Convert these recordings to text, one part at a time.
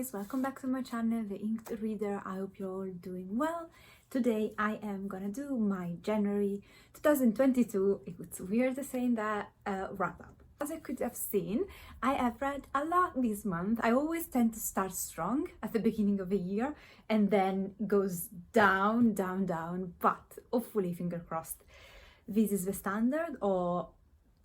guys, welcome back to my channel, The Inked Reader. I hope you're all doing well. Today I am gonna do my January 2022, it's weird saying that, wrap up. As you could have seen, I have read a lot this month. I always tend to start strong at the beginning of the year and then goes down, but hopefully, finger crossed, this is the standard or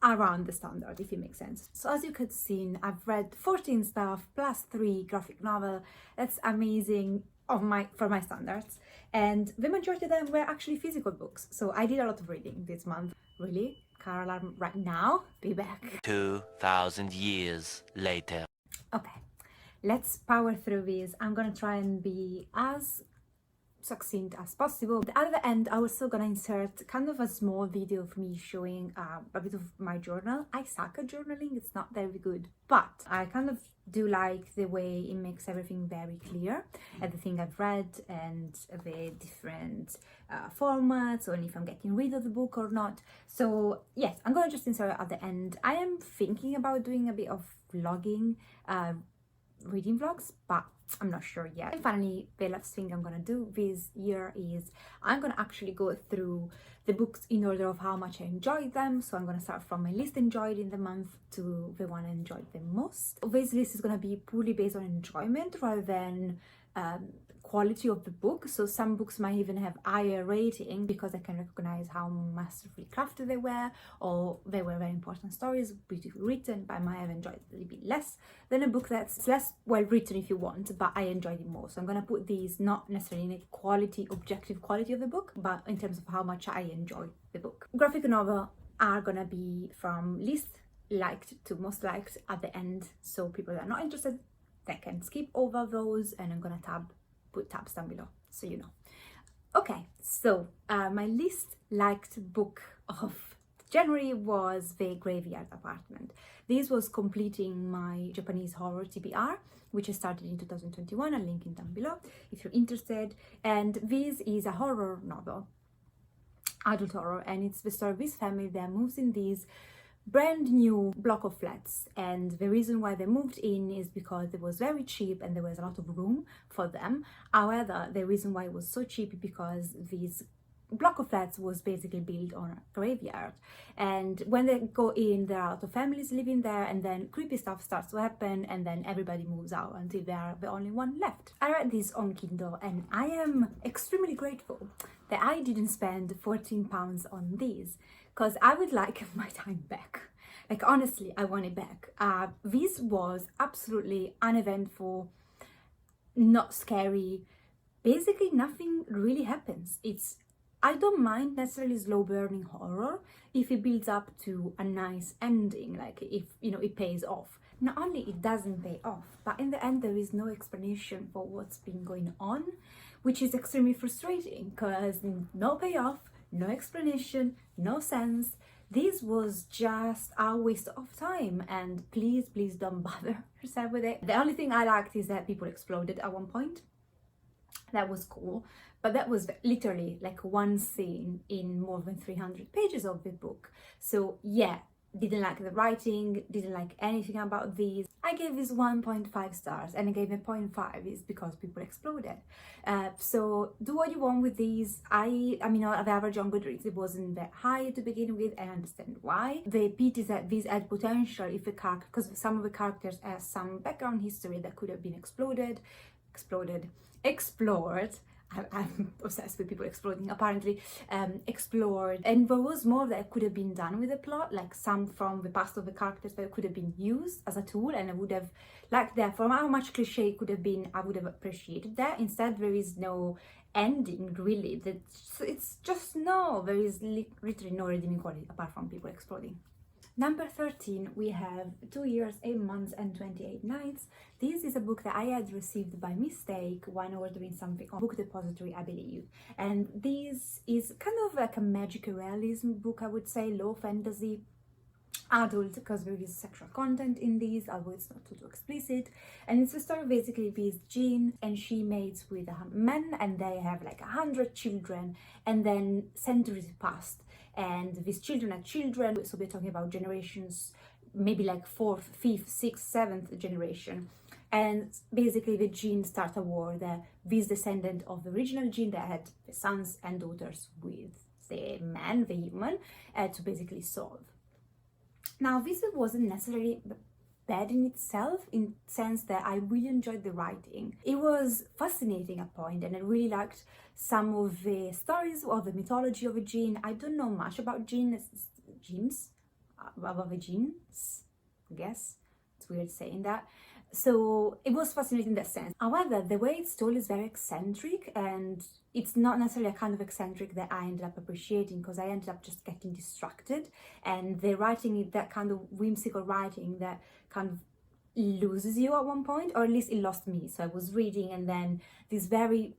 around the standard, if it makes sense. So as you could see, I've read 14 stuff plus 3 graphic novel. That's amazing for my standards, and the majority of them were actually physical books, so I did a lot of reading this month. Really? Car alarm right now? Be back. 2,000 years later. Okay, let's power through this. I'm gonna try and be as succinct as possible. At the end, I was still gonna insert kind of a small video of me showing a bit of my journal. I suck at journaling, it's not very good, but I kind of do like the way it makes everything very clear, everything I've read and the different formats, or if I'm getting rid of the book or not. So yes, I'm gonna just insert it at the end. I am thinking about doing a bit of vlogging, reading vlogs, but I'm not sure yet. And finally, the last thing I'm gonna do this year is I'm gonna actually go through the books in order of how much I enjoyed them. So I'm gonna start from my least enjoyed in the month to the one I enjoyed the most. This list is gonna be purely based on enjoyment rather than quality of the book. So some books might even have higher rating because I can recognize how masterfully crafted they were, or they were very important stories, beautifully written, but I might have enjoyed it a little bit less than a book that's less well written if you want, but I enjoyed it more. So I'm gonna put these not necessarily in a objective quality of the book, but in terms of how much I enjoy the book. Graphic novel are gonna be from least liked to most liked at the end, so people that are not interested, they can skip over those, and I'm gonna put tabs down below so you know. Okay, so my least liked book of January was The Graveyard Apartment. This was completing my Japanese horror TBR, which I started in 2021. I'll link it down below if you're interested. And this is a horror novel, adult horror, and it's the story of this family that moves in these brand new block of flats, and the reason why they moved in is because it was very cheap and there was a lot of room for them. However, the reason why it was so cheap is because this block of flats was basically built on a graveyard, and when they go in, there are a lot of families living there, and then creepy stuff starts to happen, and then everybody moves out until they are the only one left. I read this on Kindle, and I am extremely grateful that I didn't spend £14 on these, because I would like my time back. Like, honestly, I want it back. This was absolutely uneventful, not scary. Basically, nothing really happens. I don't mind necessarily slow burning horror if it builds up to a nice ending, like if it pays off. Not only it doesn't pay off, but in the end there is no explanation for what's been going on, which is extremely frustrating because no payoff, no explanation, no sense. This was just a waste of time, and please don't bother yourself with it. The only thing I liked is that people exploded at one point. That was cool, but that was literally like one scene in more than 300 pages of the book. So yeah, didn't like the writing, didn't like anything about these. I gave this 1.5 stars, and I gave it 0.5 is because people exploded. So do what you want with these. I mean, the average on Goodreads, it wasn't that high to begin with, and I understand why. The pity is that these had potential if the character, because some of the characters have some background history that could have been explored. I'm obsessed with people exploding, apparently. Explored, and there was more that could have been done with the plot, like some from the past of the characters that could have been used as a tool, and I would have liked that. For how much cliche it could have been, I would have appreciated that. Instead, there is no ending really. It's just there is literally no redeeming quality apart from people exploding. Number 13, we have 2 years, 8 months and 28 nights. This is a book that I had received by mistake when ordering something on Book Depository, I believe. And this is kind of like a magic realism book, I would say, low fantasy, adult, because there is sexual content in these, although it's not too explicit. And it's a story basically with Jean, and she mates with a man, and they have like 100 children, and then centuries passed, and these children are children, so we're talking about generations, maybe like 4th, 5th, 6th, 7th generation. And basically the Jinn start a war that this descendant of the original Jinn that had sons and daughters with the man, the human, to basically solve. Now this wasn't necessarily bad in itself, in sense that I really enjoyed the writing. It was fascinating at point, and I really liked some of the stories of the mythology of a jinn. I don't know much about jinns, about the jinns, I guess. It's weird saying that. So it was fascinating in that sense. However, the way it's told is very eccentric, and it's not necessarily a kind of eccentric that I ended up appreciating, because I ended up just getting distracted, and the writing is that kind of whimsical writing that kind of loses you at one point, or at least it lost me. So I was reading, and then this very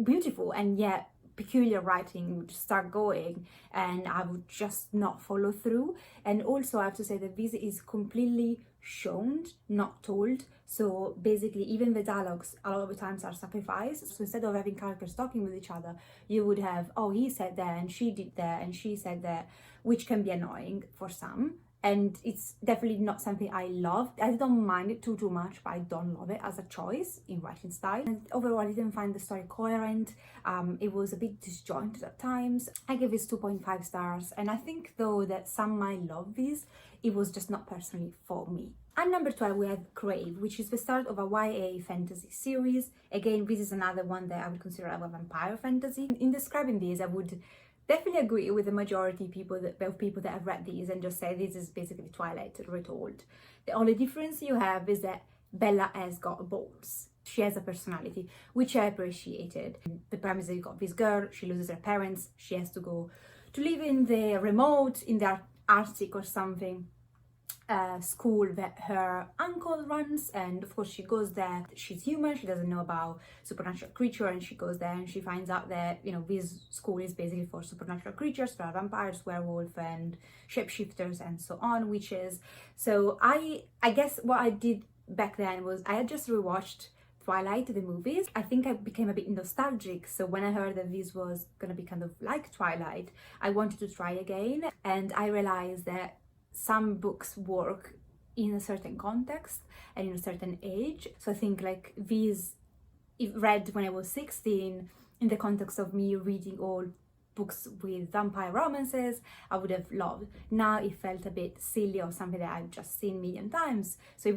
beautiful and yet peculiar writing would start going, and I would just not follow through. And also I have to say that this is completely shown, not told. So basically even the dialogues a lot of the times are sacrificed. So instead of having characters talking with each other, you would have, oh, he said that and she did that and she said that, which can be annoying for some. And it's definitely not something I love. I don't mind it too much, but I don't love it as a choice in writing style. And overall, I didn't find the story coherent. It was a bit disjointed at times. I gave this 2.5 stars, and I think though that some might love this, it was just not personally for me. At number 12 we have Crave, which is the start of a YA fantasy series. Again, this is another one that I would consider a vampire fantasy. In describing this, I would definitely agree with the majority of people that have read these and just say this is basically Twilight retold. The only difference you have is that Bella has got balls. She has a personality, which I appreciated. The premise is you got this girl, she loses her parents, she has to go to live in the remote, in the Arctic or something, school that her uncle runs, and of course she goes there. She's human, she doesn't know about supernatural creature, and she goes there and she finds out that, you know, this school is basically for supernatural creatures, for vampires, werewolf and shapeshifters and so on, witches. So I guess what I did back then was I had just rewatched Twilight, the movies. I think I became a bit nostalgic, so when I heard that this was gonna be kind of like Twilight, I wanted to try again, and I realized that some books work in a certain context and in a certain age. So I think like these, if read when I was 16 in the context of me reading all books with vampire romances, I would have loved. Now it felt a bit silly or something that I've just seen a million times, so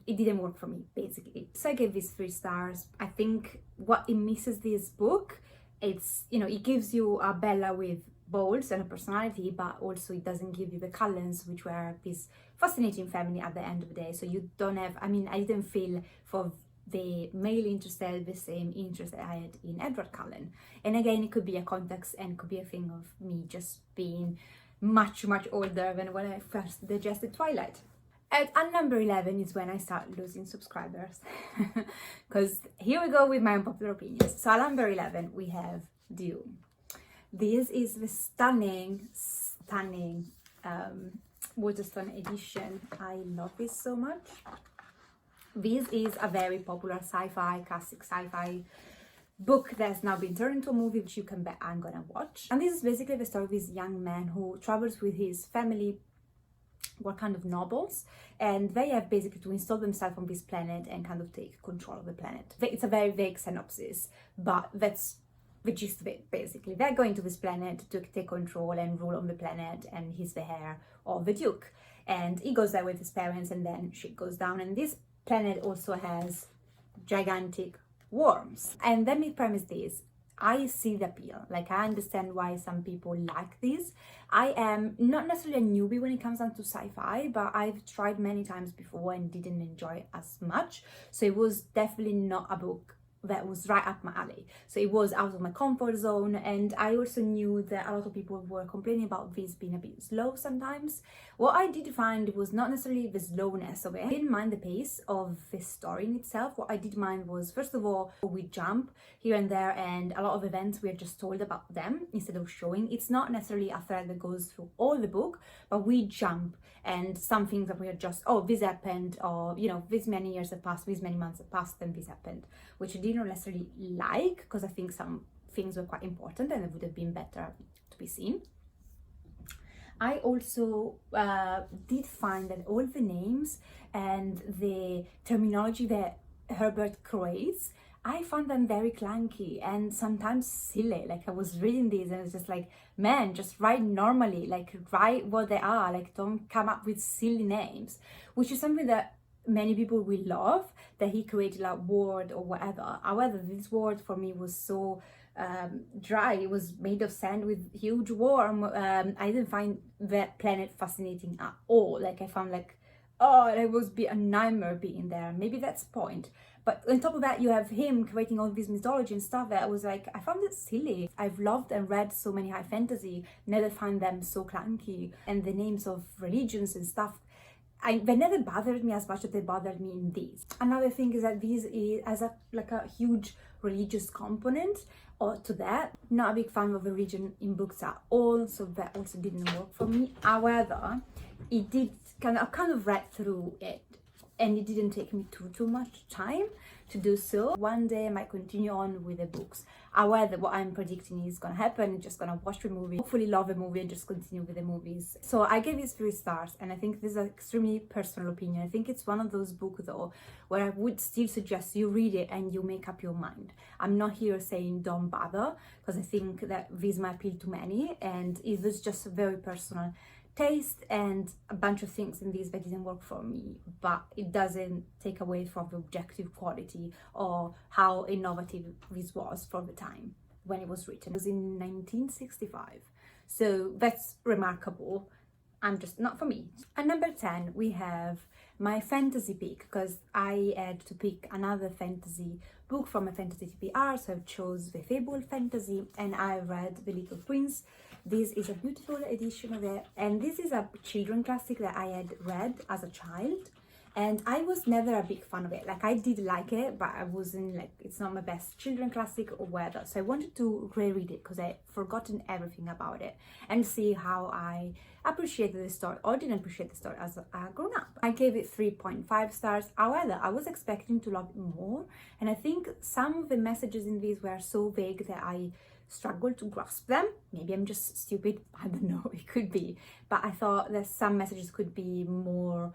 it didn't work for me basically. So I gave this 3 stars. I think what it misses this book, it's, you know, it gives you a Bella with balls and a personality, but also it doesn't give you the Cullens, which were this fascinating family at the end of the day. So you don't have, I mean, I didn't feel for the male interest the same interest that I had in Edward Cullen. And again, it could be a context and could be a thing of me just being much older than when I first digested Twilight. At number 11 is when I start losing subscribers, because here we go with my unpopular opinions. So at number 11 we have Dune. This is the stunning Waterstone edition. I love this so much. This is a very popular sci-fi, classic sci-fi book that's now been turned into a movie, which you can bet I'm gonna watch. And this is basically the story of this young man who travels with his family, were kind of nobles, and they have basically to install themselves on this planet and kind of take control of the planet. It's a very vague synopsis, but that's the gist of it basically. They're going to this planet to take control and rule on the planet, and he's the heir of the Duke. And he goes there with his parents, and then shit goes down. And this planet also has gigantic worms. And let me premise this. I see the appeal. Like, I understand why some people like this. I am not necessarily a newbie when it comes down to sci-fi, but I've tried many times before and didn't enjoy it as much. So it was definitely not a book that was right up my alley. So it was out of my comfort zone, and I also knew that a lot of people were complaining about this being a bit slow sometimes. What I did find was not necessarily the slowness of it. I didn't mind the pace of the story in itself. What I did mind was, first of all, we jump here and there, and a lot of events we are just told about them instead of showing. It's not necessarily a thread that goes through all the book, but we jump, and some things that we are just, oh, this happened, or, you know, this many years have passed, this many months have passed, and this happened, which I didn't necessarily like, because I think some things were quite important and it would have been better to be seen. I also did find that all the names and the terminology that Herbert creates, I found them very clunky and sometimes silly. Like I was reading these and it's just like, man, just write normally, like write what they are, like don't come up with silly names, which is something that many people will love, that he created a word or whatever. However, this word for me was so dry. It was made of sand with huge worm. I didn't find that planet fascinating at all. Like I found like, oh, it was be a nightmare being there. Maybe that's the point. But on top of that, you have him creating all this mythology and stuff that I was like, I found it silly. I've loved and read so many high fantasy, never find them so clunky. And the names of religions and stuff, they never bothered me as much as they bothered me in these. Another thing is that these has a huge religious component or to that. Not a big fan of religion in books at all, so that also didn't work for me. However, it did kind of read through it, and it didn't take me too much time to do so. One day I might continue on with the books. However, what I'm predicting is gonna happen. I'm just gonna watch the movie, hopefully love the movie, and just continue with the movies. So I gave it 3 stars, and I think this is an extremely personal opinion. I think it's one of those books though where I would still suggest you read it and you make up your mind. I'm not here saying don't bother, because I think that this might appeal to many, and it was just a very personal taste and a bunch of things in this that didn't work for me, but it doesn't take away from the objective quality or how innovative this was for the time when it was written. It was in 1965, so that's remarkable. I'm just not for me. At number 10 we have my fantasy pick, because I had to pick another fantasy book from a fantasy TBR, so I chose the Fable fantasy and I read The Little Prince. This is a beautiful edition of it, and this is a children classic that I had read as a child, and I was never a big fan of it. Like I did like it, but I wasn't like, it's not my best children classic or whatever. So I wanted to reread it because I'd forgotten everything about it and see how I appreciated the story or didn't appreciate the story as a grown up. I gave it 3.5 stars. However, I was expecting to love it more, and I think some of the messages in these were so vague that I struggled to grasp them. Maybe I'm just stupid, I don't know, it could be, but I thought that some messages could be more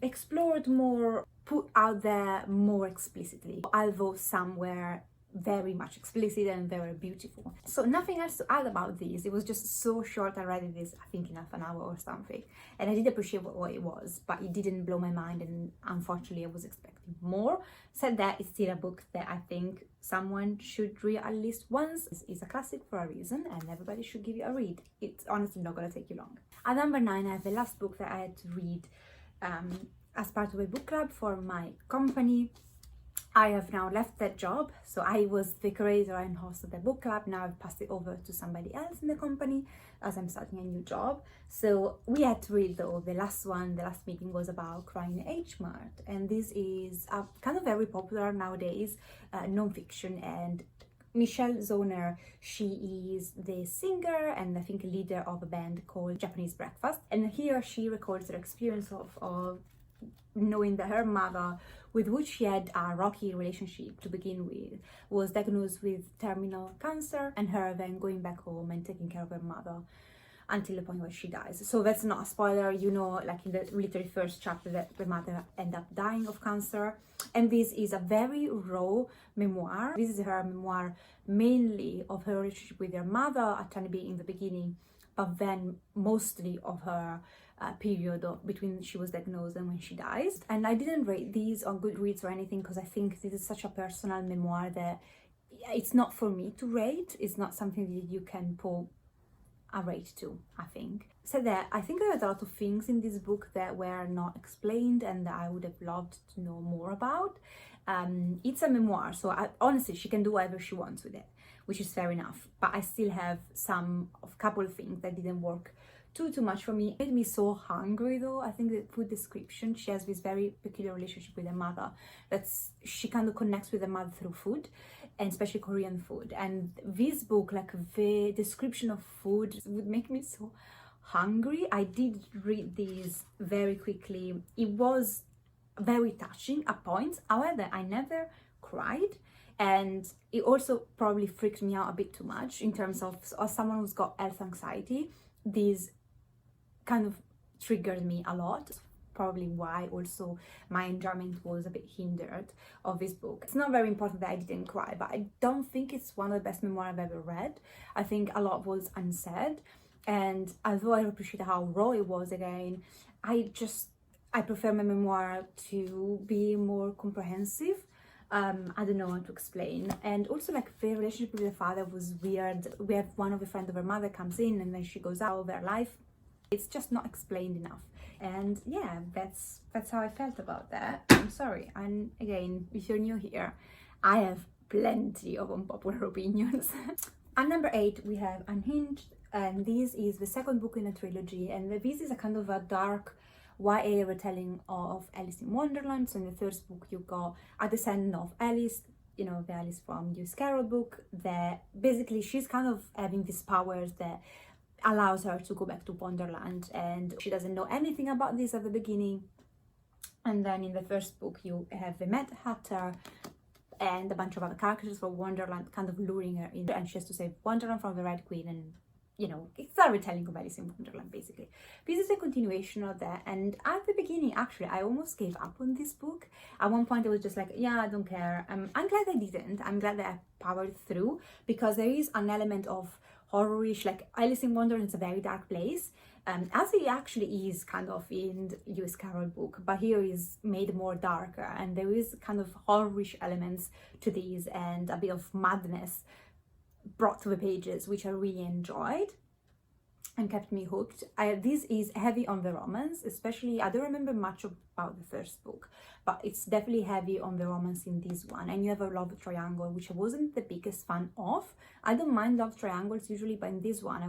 explored, more put out there more explicitly, although some were very much explicit and very beautiful. So nothing else to add about these. It was just so short. I read this I think in half an hour or something, and I did appreciate what it was, but it didn't blow my mind, and unfortunately I was expecting more. Said that, it's still a book that I think someone should read at least once. It's a classic for a reason, and everybody should give it a read. It's honestly not gonna take you long. At number 9 I have the last book that I had to read as part of a book club for my company. I have now left that job, so I was the curator and host of the book club. Now I've passed it over to somebody else in the company as I'm starting a new job. So we had to read though, the last meeting was about Crying H Mart, and this is a kind of very popular nowadays non-fiction, and Michelle Zoner, she is the singer and I think leader of a band called Japanese Breakfast, and here she records her experience of knowing that her mother, with which she had a rocky relationship to begin with, was diagnosed with terminal cancer, and her then going back home and taking care of her mother until the point where she dies. So that's not a spoiler, you know, like in the literally first chapter that the mother ended up dying of cancer. And this is a very raw memoir. This is her memoir mainly of her relationship with her mother at tiny bit in the beginning, but then mostly of her period between she was diagnosed and when she dies. And I didn't rate these on Goodreads or anything because I think this is such a personal memoir that it's not for me to rate. It's not something that you can pull a rate to, I think. So that I think there are a lot of things in this book that were not explained and that I would have loved to know more about. It's a memoir, so honestly she can do whatever she wants with it, which is fair enough, but I still have couple of things that didn't work too much for me. It made me so hungry though. I think the food description, she has this very peculiar relationship with her mother, she kind of connects with her mother through food, and especially Korean food. And this book, like the description of food, would make me so hungry. I did read these very quickly. It was very touching at points, however I never cried, and it also probably freaked me out a bit too much in terms of, as someone who's got health anxiety, these kind of triggered me a lot. Probably why also my enjoyment was a bit hindered of this book. It's not very important that I didn't cry, but I don't think it's one of the best memoirs I've ever read. I think a lot was unsaid, and although I appreciate how raw it was again, I prefer my memoir to be more comprehensive. I don't know how to explain. And also, like, the relationship with the father was weird. We have one of the friends of her mother comes in and then she goes out of their life. It's just not explained enough. And yeah, that's how I felt about that. I'm sorry. And again, if you're new here, I have plenty of unpopular opinions. At number 8, we have Unhinged, and this is the second book in a trilogy, and this is a kind of a dark YA retelling of Alice in Wonderland. So in the first book you got a descendant of Alice, you know, the Alice from Lewis Carroll book, that basically she's kind of having these powers that allows her to go back to Wonderland, and she doesn't know anything about this at the beginning. And then in the first book you have the Mad Hatter and a bunch of other characters from Wonderland kind of luring her in, and she has to save Wonderland from the Red Queen, and you know, it's a retelling of Alice in Wonderland basically. This is a continuation of that, and at the beginning actually I almost gave up on this book. At one point I was just like, yeah, I don't care. I'm glad I didn't. I'm glad that I powered through, because there is an element of horrorish, like Alice in Wonderland is a very dark place, as it actually is kind of in the Lewis Carroll book, but here is made more darker, and there is kind of horrorish elements to these and a bit of madness brought to the pages, which I really enjoyed and kept me hooked. This is heavy on the romance, especially I don't remember much about the first book, but it's definitely heavy on the romance in this one. And you have a love triangle, which I wasn't the biggest fan of. I don't mind love triangles usually, but in this one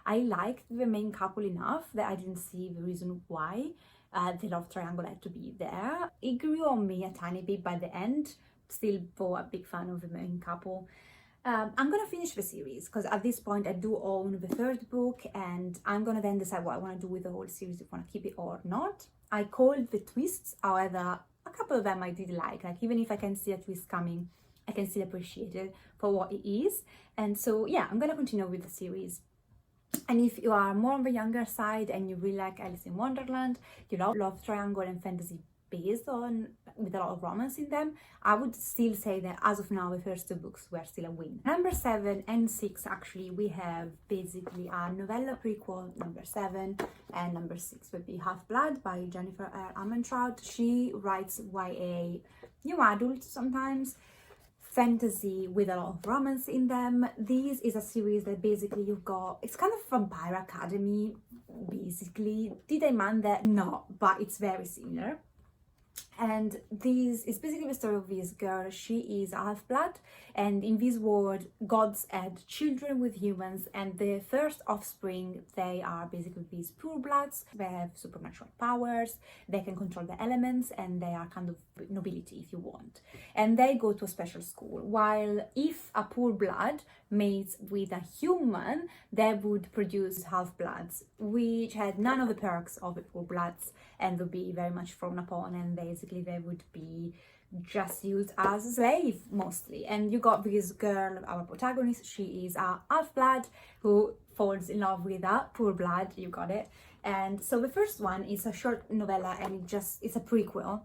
I liked the main couple enough that I didn't see the reason why the love triangle had to be there. It grew on me a tiny bit by the end, still though a big fan of the main couple. I'm gonna finish the series because at this point I do own the third book, and I'm gonna then decide what I want to do with the whole series, if I want to keep it or not. I called the twists, however, a couple of them I did like even if I can see a twist coming, I can still appreciate it for what it is. And so yeah, I'm gonna continue with the series. And if you are more on the younger side and you really like Alice in Wonderland, you love triangle and fantasy based on with a lot of romance in them, I would still say that as of now the first 2 books were still a win. Number 7 and 6 actually, we have basically a novella prequel, number 7, and number 6 would be Half-Blood by Jennifer R. Armentrout. She writes YA, new adult sometimes, fantasy with a lot of romance in them. This is a series that basically you've got, it's kind of Vampire Academy basically. Did I man that? No, but it's very similar. And this is basically the story of this girl. She is half-blood, and in this world gods had children with humans, and the first offspring, they are basically these purebloods. They have supernatural powers, they can control the elements, and they are kind of nobility if you want. And they go to a special school, while if a pureblood mates with a human, they would produce half-bloods, which had none of the perks of the purebloods and would be very much frowned upon, and basically they would be just used as a slave mostly. And you got this girl, our protagonist, she is a half-blood who falls in love with a pureblood, you got it. And so the first one is a short novella, and it's a prequel,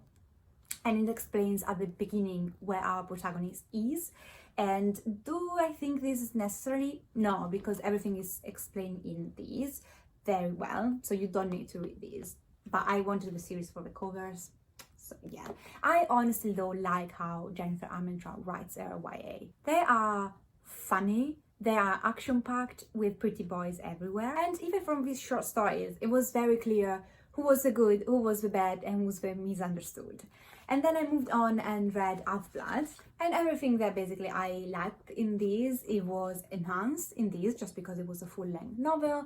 and it explains at the beginning where our protagonist is. And do I think this is necessary? No, because everything is explained in these very well, so you don't need to read these. But I wanted the series for the covers, so yeah. I honestly though like how Jennifer Armentrout writes her YA. They are funny, they are action-packed with pretty boys everywhere, and even from these short stories it was very clear who was the good, who was the bad, and who was the misunderstood. And then I moved on and read Half-Blood, and everything that basically I liked in these, it was enhanced in these just because it was a full-length novel.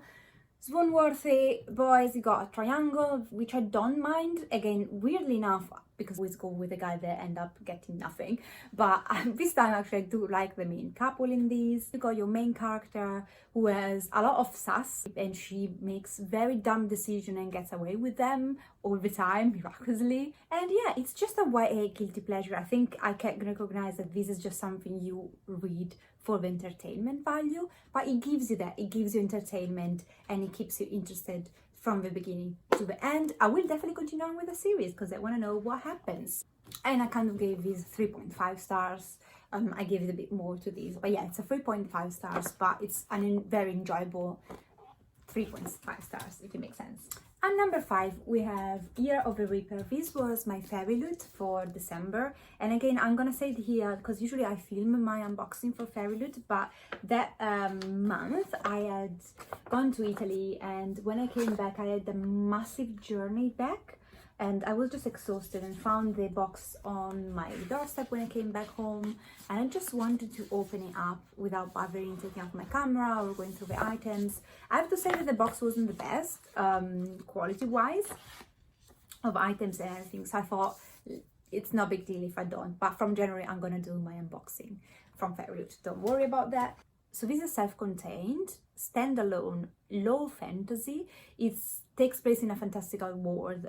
Swoon-worthy, boys, you got a triangle, which I don't mind. Again, weirdly enough, because we always go with the guy that end up getting nothing. But this time actually I do like the main couple in these. You got your main character who has a lot of sass, and she makes very dumb decisions and gets away with them all the time, miraculously. And yeah, it's just a YA guilty pleasure. I think I can recognize that this is just something you read for the entertainment value, but it gives you that, it gives you entertainment and it keeps you interested from the beginning to the end. I will definitely continue on with the series because I want to know what happens. And I kind of gave these 3.5 stars. I gave it a bit more to these, but yeah, it's a 3.5 stars, but it's a very enjoyable 3.5 stars, if it makes sense. And number 5, we have Year of the Reaper. This was my fairy loot for December. And again, I'm gonna say it here because usually I film my unboxing for fairy loot, but that month I had gone to Italy, and when I came back, I had a massive journey back. And I was just exhausted and found the box on my doorstep when I came back home, and I just wanted to open it up without bothering taking off my camera or going through the items. I have to say that the box wasn't the best quality wise of items and everything, so I thought it's no big deal if I don't, but from January I'm gonna do my unboxing from Fairy Loot, don't worry about that. So this is self-contained, standalone, low fantasy. It takes place in a fantastical world,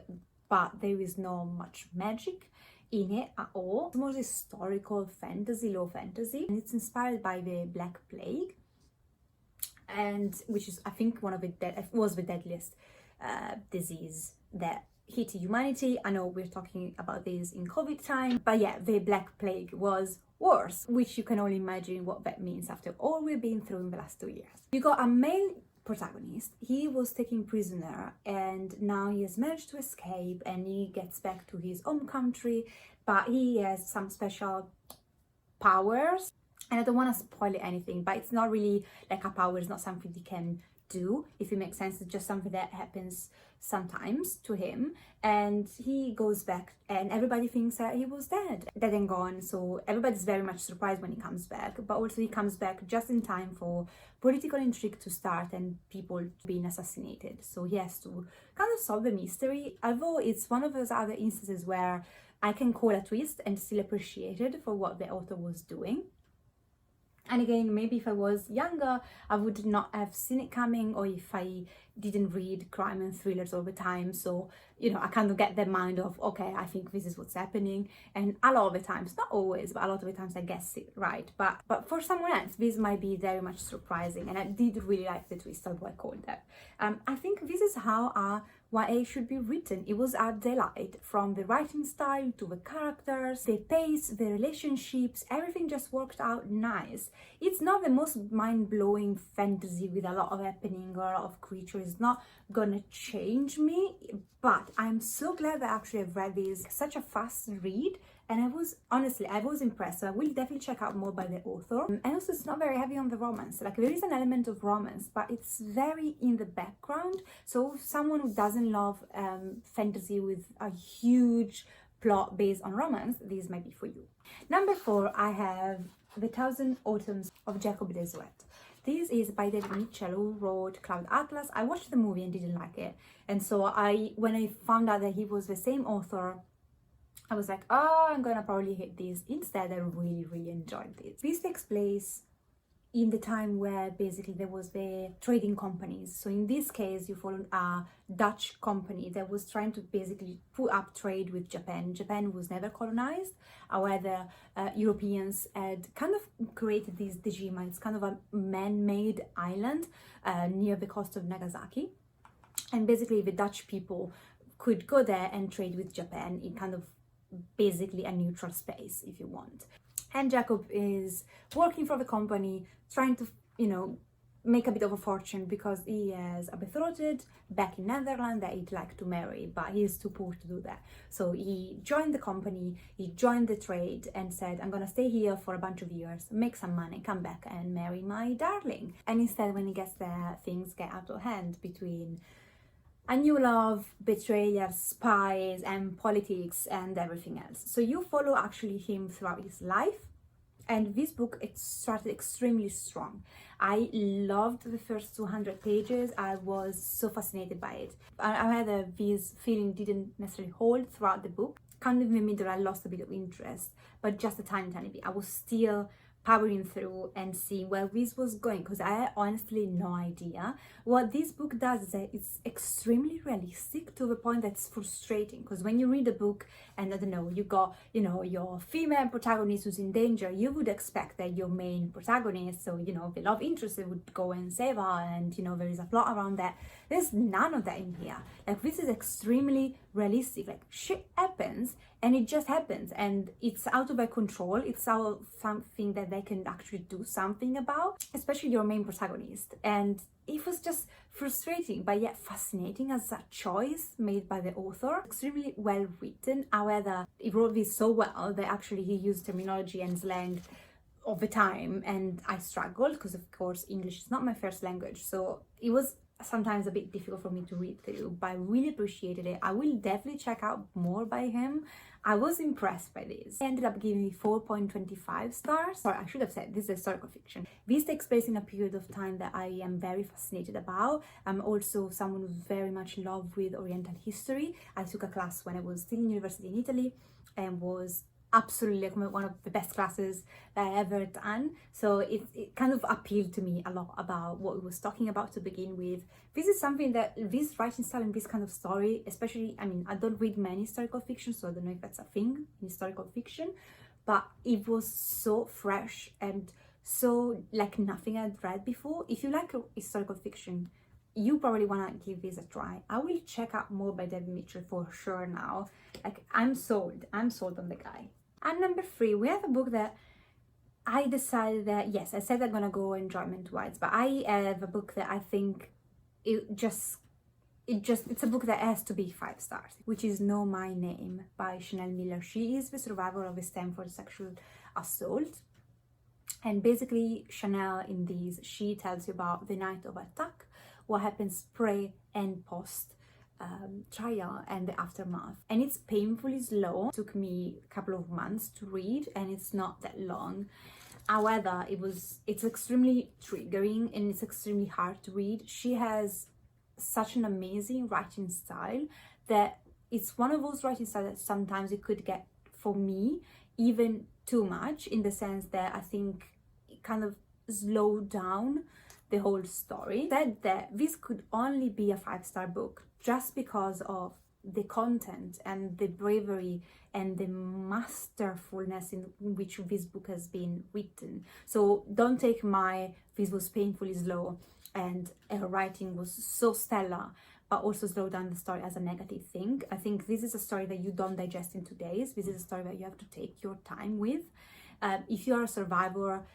but there is no much magic in it at all. It's more historical fantasy, low fantasy, and it's inspired by the Black Plague, and which is, I think, one of was the deadliest disease that hit humanity. I know we're talking about this in COVID time, but yeah, the Black Plague was worse, which you can only imagine what that means after all we've been through in the last 2 years. You got a male protagonist. He was taken prisoner, and now he has managed to escape, and he gets back to his home country, but he has some special powers, and I don't want to spoil anything, but it's not really like a power. It's not something he can do, if it makes sense. It's just something that happens sometimes to him, and he goes back, and everybody thinks that he was dead and gone, so everybody's very much surprised when he comes back. But also he comes back just in time for political intrigue to start and people being assassinated, so he has to kind of solve the mystery. Although it's one of those other instances where I can call a twist and still appreciate it for what the author was doing. And again, maybe if I was younger, I would not have seen it coming, or if I didn't read crime and thrillers all the time. So, you know, I kind of get the mind of, okay, I think this is what's happening. And a lot of the times, not always, but a lot of the times I guess it right. But for someone else, this might be very much surprising. And I did really like the twist, although I called that. I think this is how YA should be written. It was a delight, from the writing style to the characters, the pace, the relationships, everything just worked out nice. It's not the most mind-blowing fantasy with a lot of happening or a lot of creatures. It's not gonna change me, but I'm so glad that actually I've read this. Such a fast read, and I was impressed. So I will definitely check out more by the author. And also, it's not very heavy on the romance. Like, there is an element of romance, but it's very in the background. So if someone who doesn't love fantasy with a huge plot based on romance, this might be for you. Number 4, I have The Thousand Autumns of Jacob Desuet. This is by David Mitchell, who wrote Cloud Atlas. I watched the movie and didn't like it, and so when I found out that he was the same author, I was like, oh, I'm gonna probably hate this. Instead, I really enjoyed this. This takes place in the time where basically there was the trading companies. So in this case, you follow a Dutch company that was trying to basically put up trade with Japan. Japan was never colonized. However, Europeans had kind of created this Dejima. It's kind of a man-made island near the coast of Nagasaki. And basically the Dutch people could go there and trade with Japan in kind of basically a neutral space, if you want. And Jacob is working for the company, trying to, you know, make a bit of a fortune because he has a betrothed back in Netherlands that he'd like to marry, but he's too poor to do that. So he joined the company, he joined the trade and said, I'm gonna stay here for a bunch of years, make some money, come back and marry my darling. And instead, when he gets there, things get out of hand between a new love, betrayal, spies, and politics, and everything else. So you follow actually him throughout his life. And this book, it started extremely strong. I loved the first 200 pages. I was so fascinated by it. I had this feeling didn't necessarily hold throughout the book. Kind of in the middle, I lost a bit of interest, but just a tiny bit. I was still powering through and seeing where this was going, because I had honestly no idea. What this book does is that it's extremely realistic to the point that's frustrating, because when you read a book and I don't know, you got, you know, your female protagonist who's in danger, you would expect that your main protagonist, so you know, the love interest, would go and save her, and you know, there is a plot around that. There's none of that in here. Like, this is extremely realistic. Like, shit happens and it just happens, and it's out of their control. It's out of something that they can actually do something about, especially your main protagonist. And it was just frustrating but yet fascinating as a choice made by the author. Extremely well written. However, he wrote this so well that actually he used terminology and slang of the time, and I struggled because of course English is not my first language, so it was sometimes a bit difficult for me to read through, but I really appreciated it. I will definitely check out more by him. I was impressed by this. I ended up giving me 4.25 stars. Or I should have said, this is historical fiction. This takes place in a period of time that I am very fascinated about. I'm also someone who's very much in love with Oriental history. I took a class when I was still in university in Italy and was absolutely like one of the best classes that I ever done. So it kind of appealed to me a lot about what it was talking about to begin with. This is something that this writing style and this kind of story, especially, I mean, I don't read many historical fiction, so I don't know if that's a thing in historical fiction, but it was so fresh and so like nothing I'd read before. If you like historical fiction, you probably want to give this a try. I will check out more by David Mitchell for sure now. Like, I'm sold on the guy. And number 3, we have a book that I decided that, yes, I said I'm gonna go enjoyment-wise, but I have a book that I think it's a book that has to be 5 stars, which is Know My Name by Chanel Miller. She is the survivor of a Stanford sexual assault. And basically, Chanel in these, she tells you about the night of attack, what happens pre and post trial and the aftermath. And it's painfully slow. It took me a couple of months to read, and it's not that long. However, it's extremely triggering and it's extremely hard to read. She has such an amazing writing style that it's one of those writing styles that sometimes it could get, for me, even too much, in the sense that I think it kind of slowed down the whole story. Said that this could only be a 5-star book just because of the content and the bravery and the masterfulness in which this book has been written. So don't take this was painfully slow and her writing was so stellar, but also slow down the story as a negative thing. I think this is a story that you don't digest in 2 days. This is a story that you have to take your time with. If you are a survivor,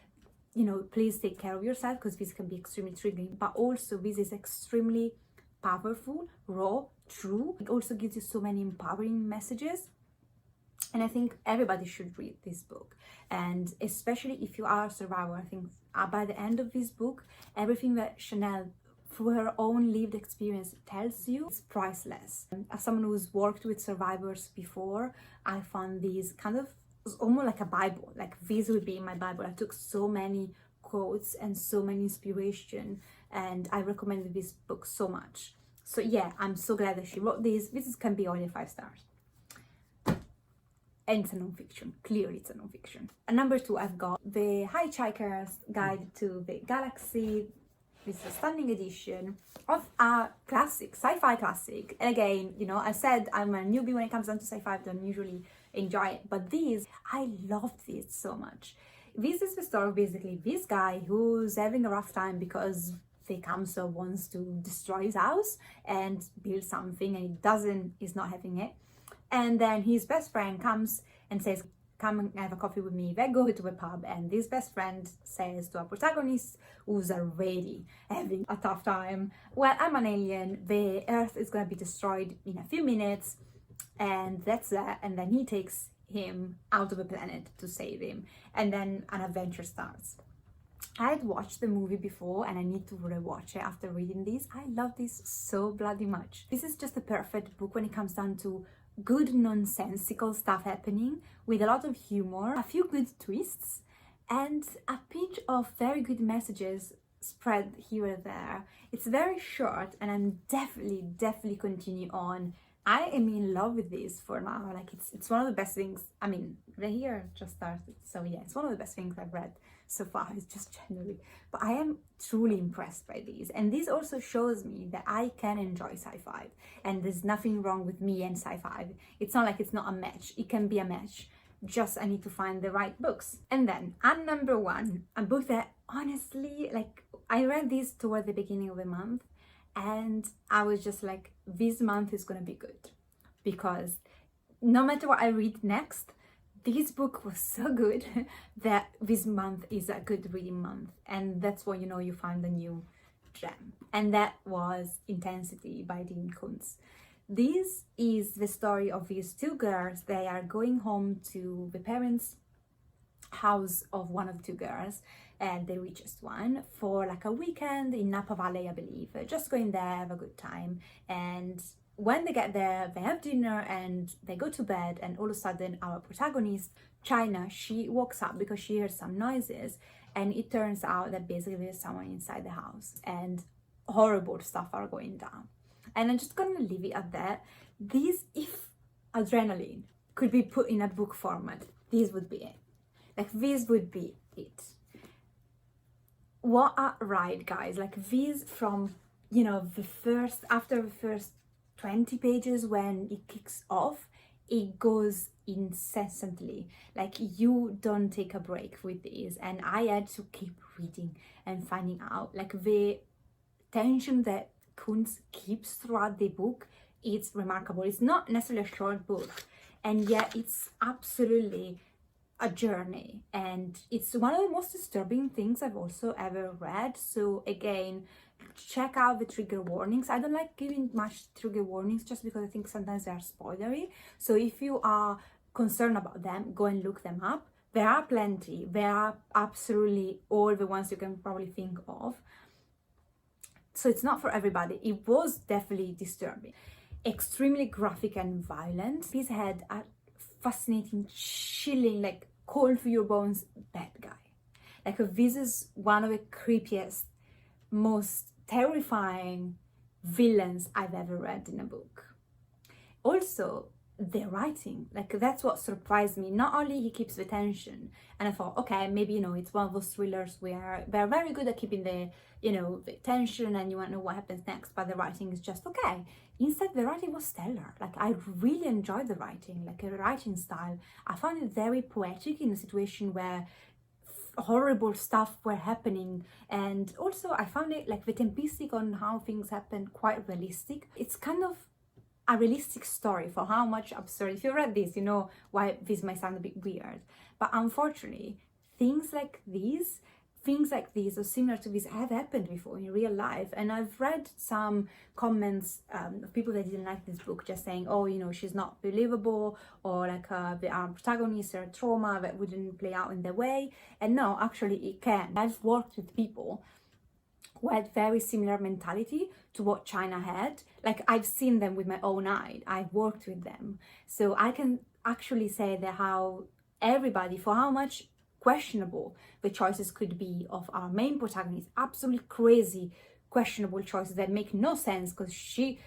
you know, please take care of yourself, because this can be extremely triggering, but also this is extremely powerful, raw, true. It also gives you so many empowering messages. And I think everybody should read this book. And especially if you are a survivor, I think by the end of this book, everything that Chanel, through her own lived experience, tells you is priceless. As someone who's worked with survivors before, I found these kind of almost like a Bible. Like, this would be my Bible. I took so many quotes and so many inspiration, and I recommended this book so much. So yeah, I'm so glad that she wrote this. This can be only 5 stars. And it's a non-fiction. Clearly it's a non-fiction. And number 2, I've got The Hitchhiker's Guide to the Galaxy. This is a stunning edition of a classic, sci-fi classic. And again, you know, I said I'm a newbie when it comes down to sci-fi. I don't usually enjoy it, but this, I loved this so much. This is the story of basically this guy who's having a rough time because the council wants to destroy his house and build something, and he's not having it. And then his best friend comes and says, come and have a coffee with me. They go to a pub, and this best friend says to a protagonist who's already having a tough time, well, I'm an alien, the earth is going to be destroyed in a few minutes, and that's that. And then he takes him out of the planet to save him, and then an adventure starts. I had watched the movie before and I need to rewatch it after reading this. I love this so bloody much. This is just the perfect book when it comes down to good nonsensical stuff happening with a lot of humor, a few good twists, and a pinch of very good messages spread here and there. It's very short, and I'm definitely continue on. I am in love with this for now. Like, it's one of the best things. I mean, the year just started, so yeah, it's one of the best things I've read so far. It's just January, but I am truly impressed by these, and this also shows me that I can enjoy sci-fi, and there's nothing wrong with me and sci-fi. It's not like it's not a match. It can be a match, just I need to find the right books. And then at number one, a book that honestly, like, I read this toward the beginning of the month, and I was just like, this month is gonna be good, because no matter what I read next, this book was so good that this month is a good reading month. And that's when you know you find a new gem. And that was Intensity by Dean Koontz. This is the story of these two girls. They are going home to the parents' house of one of the two girls, and the richest one, for like a weekend in Napa Valley, I believe. Just going there, have a good time. And when they get there, they have dinner and they go to bed, and all of a sudden our protagonist, China, she wakes up because she hears some noises, and it turns out that basically there's someone inside the house and horrible stuff are going down. And I'm just gonna leave it at that. This, if adrenaline could be put in a book format, this would be it. Like, this would be it. What a ride, guys. Like, this from, you know, after the first 20 pages, when it kicks off, it goes incessantly. Like, you don't take a break with this, and I had to keep reading and finding out. Like, the tension that Koontz keeps throughout the book, it's remarkable. It's not necessarily a short book, and yet it's absolutely a journey, and it's one of the most disturbing things I've also ever read. So again, check out the trigger warnings. I don't like giving much trigger warnings just because I think sometimes they are spoilery. So if you are concerned about them, go and look them up. There are plenty. There are absolutely all the ones you can probably think of. So it's not for everybody. It was definitely disturbing, extremely graphic and violent. This had a fascinating, chilling, like cold to your bones bad guy. Like, this is one of the creepiest, most terrifying villains I've ever read in a book. Also, the writing, like, that's what surprised me. Not only he keeps the tension, and I thought, okay, maybe, you know, it's one of those thrillers where they're very good at keeping the, you know, the tension and you want to know what happens next, but the writing is just okay. Instead, the writing was stellar. Like, I really enjoyed the writing, like, the writing style. I found it very poetic in a situation where horrible stuff were happening, and also I found it, like, the tempistic on how things happen, quite realistic. It's kind of a realistic story for how much absurd. If you read this, you know why this might sound a bit weird, but unfortunately things like these or similar to this have happened before in real life. And I've read some comments of people that didn't like this book, just saying, oh, you know, she's not believable, or like the protagonist or trauma that wouldn't play out in the way. And no, actually it can. I've worked with people who had very similar mentality to what China had. Like, I've seen them with my own eye. I've worked with them. So I can actually say that how everybody, for how much questionable the choices could be of our main protagonist, absolutely crazy, questionable choices that make no sense, because she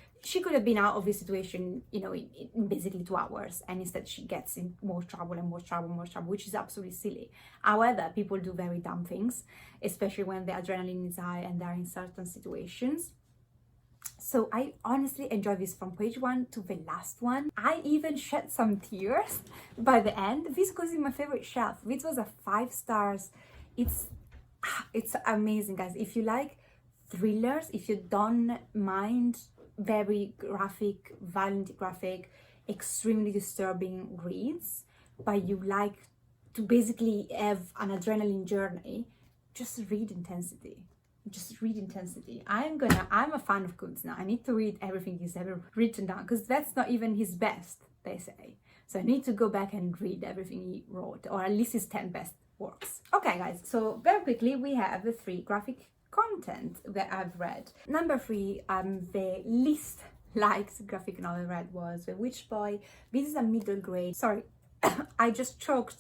could have been out of this situation, you know, in basically 2 hours, and instead she gets in more trouble and more trouble and more trouble, which is absolutely silly. However, people do very dumb things, especially when the adrenaline is high and they're in certain situations. So I honestly enjoyed this from page 1 to the last one. I even shed some tears by the end. This goes in my favorite shelf. This was a 5 stars. It's amazing, guys. If you like thrillers, if you don't mind very graphic, violent graphic, extremely disturbing reads, but you like to basically have an adrenaline journey, just read Intensity. Just read Intensity. I'm a fan of Koontz now. I need to read everything he's ever written down, because that's not even his best, they say. So I need to go back and read everything he wrote, or at least his 10 best works. Okay, guys, so very quickly we have the 3 graphic content that I've read. Number 3, the least liked graphic novel I read was The Witch Boy. This is a middle grade. Sorry, I just choked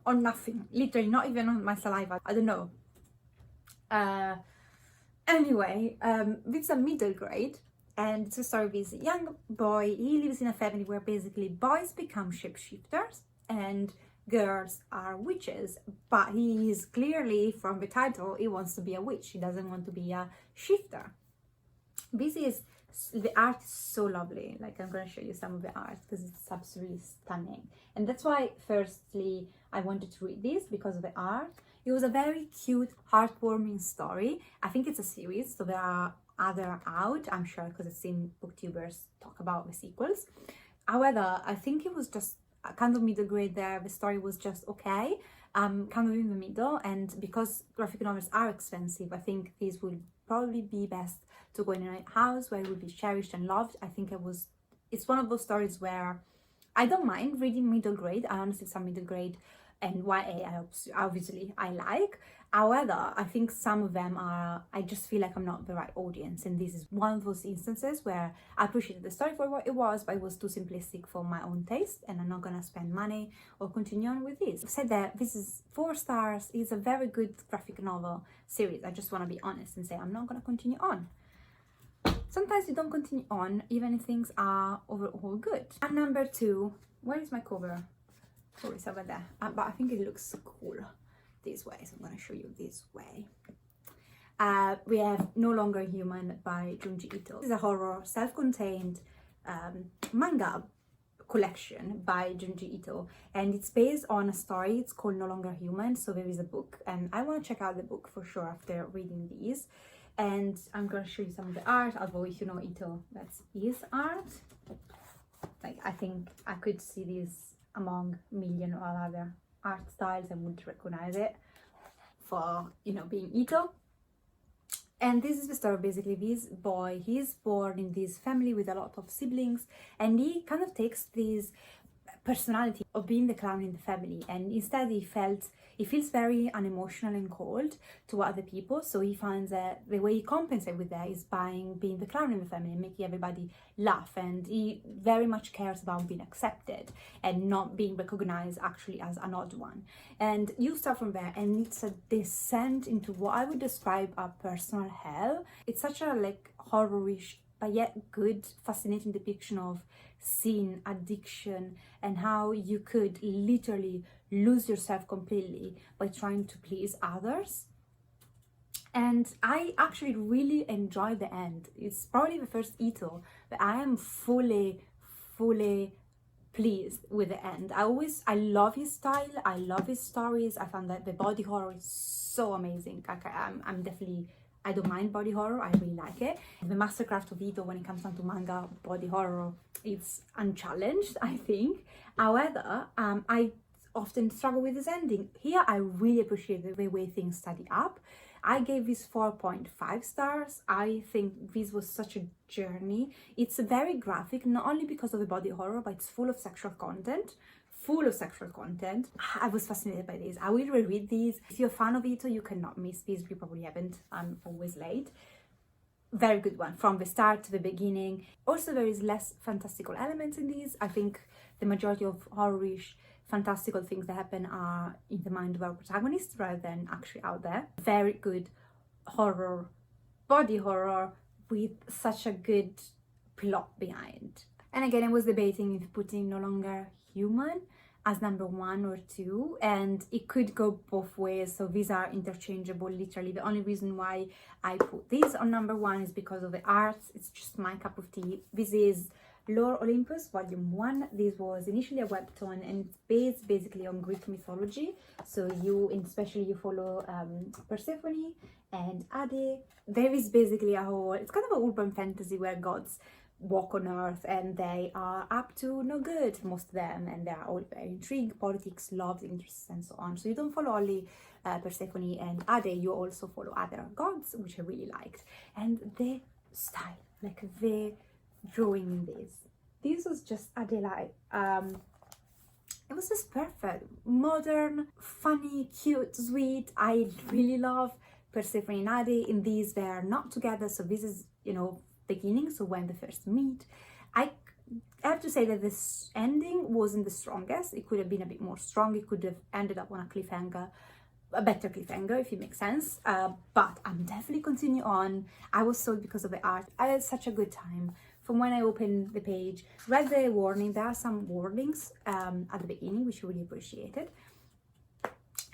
on nothing. Literally, not even on my saliva. I don't know. Anyway, it's a middle grade, and it's a story of this young boy. He lives in a family where basically boys become shapeshifters, and girls are witches, but he is clearly, from the title, he wants to be a witch. He doesn't want to be a shifter. This is, the art is so lovely. Like, I'm gonna show you some of the art because it's absolutely stunning. And that's why, firstly, I wanted to read this, because of the art. It was a very cute, heartwarming story. I think it's a series, so there are other out, I'm sure, because I've seen booktubers talk about the sequels. However, I think it was just a kind of middle grade there. The story was just okay, kind of in the middle. And because graphic novels are expensive, I think these would probably be best to go in a house where it would be cherished and loved. I think it's one of those stories where I don't mind reading middle grade. I honestly, some middle grade and YA obviously I like. However, I think some of them are, I just feel like I'm not the right audience, and this is one of those instances where I appreciated the story for what it was, but it was too simplistic for my own taste, and I'm not gonna spend money or continue on with this. I've said that this is 4 stars. It's a very good graphic novel series. I just want to be honest and say I'm not gonna continue on. Sometimes you don't continue on even if things are overall good. And number 2, where is my cover? Oh, it's over there, but I think it looks cool this way, so I'm going to show you this way. We have No Longer Human by Junji Ito. This is a horror self-contained manga collection by Junji Ito, and it's based on a story. It's called No Longer Human, so there is a book, and I want to check out the book for sure after reading these. And I'm going to show you some of the art, although if you know Ito, that's his art. Like, I think I could see this among million or other art styles and would recognize it for, you know, being Ito. And this is the story. Basically, this boy, he's born in this family with a lot of siblings, and he kind of takes this personality of being the clown in the family, and instead he feels very unemotional and cold to other people. So he finds that the way he compensates with that is by being the clown in the family and making everybody laugh, and he very much cares about being accepted and not being recognized actually as an odd one. And you start from there, and it's a descent into what I would describe a personal hell. It's such a like horrorish but yet good, fascinating depiction of sin, addiction, and how you could literally lose yourself completely by trying to please others. And I actually really enjoyed the end. It's probably the first Ito that I am fully pleased with the end. I love his style, I love his stories. I found that the body horror is so amazing. Like, I don't mind body horror, I really like it. The mastercraft of Ito when it comes down to manga body horror, it's unchallenged, I think. However, I often struggle with this ending. Here, I really appreciate the way things study up. I gave this 4.5 stars. I think this was such a journey. It's very graphic, not only because of the body horror, but it's full of sexual content. I was fascinated by this. I will reread these. If you're a fan of Ito, you cannot miss these. You probably haven't. I'm always late. Very good one from the start to the beginning. Also, there is less fantastical elements in these. I think the majority of horrorish fantastical things that happen are in the mind of our protagonists rather than actually out there. Very good horror, body horror with such a good plot behind. And again, I was debating if putting No Longer Human as number 1 or 2, and it could go both ways, so these are interchangeable. Literally, the only reason why I put these on number 1 is because of the art. It's just my cup of tea. This is Lore Olympus Volume 1. This was initially a webtoon, and it's based basically on Greek mythology. So especially you follow Persephone and Ade. There is basically it's kind of an urban fantasy where gods walk on earth and they are up to no good, most of them, and they are all very intrigued, politics, love, interests, and so on. So you don't follow only Persephone and Ade, you also follow other gods, which I really liked. And the style, like the drawing in this was just a delight. It was just perfect, modern, funny, cute, sweet. I really love Persephone and Ade. In these, they are not together, so this is, beginning, so when they first meet. I have to say that this ending wasn't the strongest. It could have been a bit more strong. It could have ended up on a cliffhanger, a better cliffhanger, if it makes sense. But I'm definitely continue on. I was sold because of the art. I had such a good time from when I opened the page. Read the warning. There are some warnings at the beginning, which I really appreciated.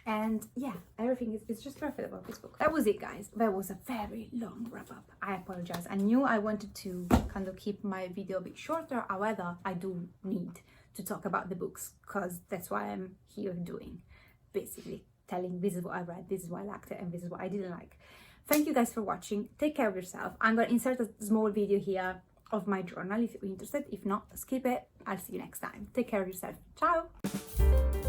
And yeah, everything is just perfect about this book. That was it, guys. That was a very long wrap up. I apologize. I knew I wanted to kind of keep my video a bit shorter. However, I do need to talk about the books because that's why I'm here doing, basically telling this is what I read, this is what I liked it, and this is what I didn't like. Thank you guys for watching. Take care of yourself. I'm going to insert a small video here of my journal if you're interested. If not, skip it. I'll see you next time. Take care of yourself. Ciao.